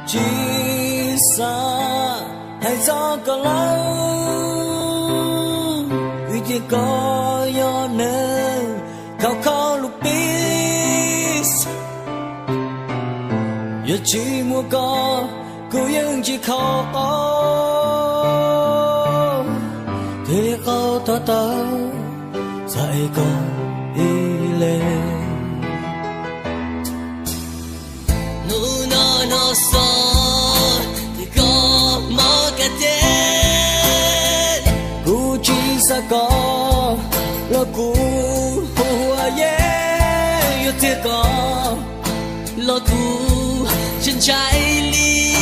chỉ xa hay do có lâu vì chỉ có do nơ khao khao lúc biết giờ chỉ mua có cô vẫn chỉ khao có thế khao ta ta dạy con đi lên no so thì có mơ cả tên cú chỉ sa có lo cú hoa ye yêu thiệt có lo cú chân trái ly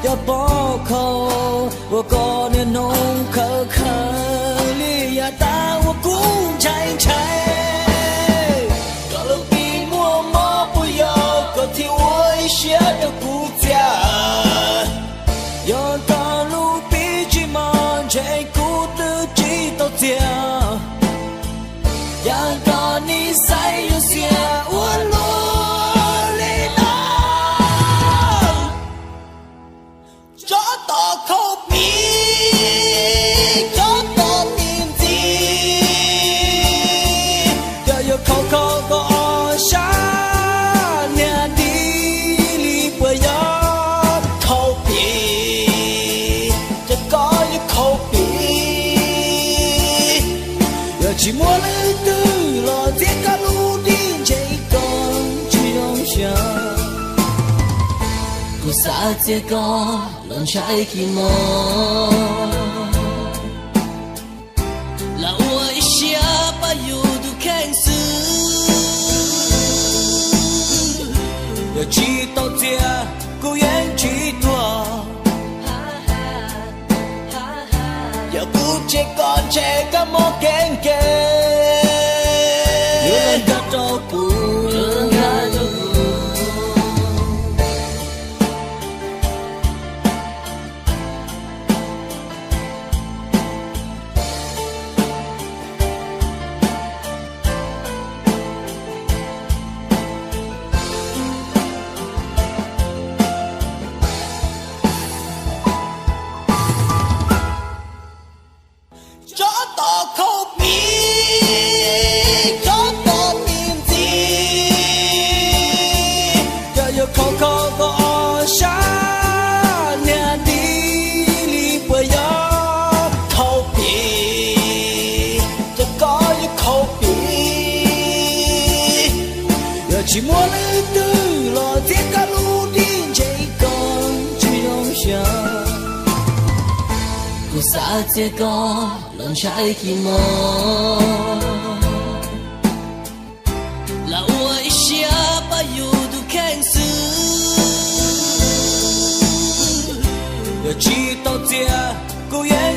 cho bỏ khâu và có nên nông khờ khờ ly ya ta và cú chạy chạy thì ôi xia được cụ cha, giờ ta lúc biết chỉ mong chạy cụ tự chỉ tao tia, giờ ta đi say yêu xia uốn lúa lên đó, cho ta không biết, cho ta tìm gì, giờ yêu khâu khâu có sao. chỉ muốn lấy từ lo tiếc cả lũ đi chạy con chỉ đông xa cô xa tiếc con lần trái khi mơ là ôi xia ba yêu du khen sư giờ chỉ tao tiếc cô yên chỉ tua giờ cô trẻ con trẻ cả một kén kén yêu cả trâu cũ chỉ muốn lấy từ lo tiếc cả lũ đi chạy con chỉ đông xa cô xa tiếc con lần trái khi mơ là ôi xia ba yêu du khen sư giờ chỉ tao tiếc cô yên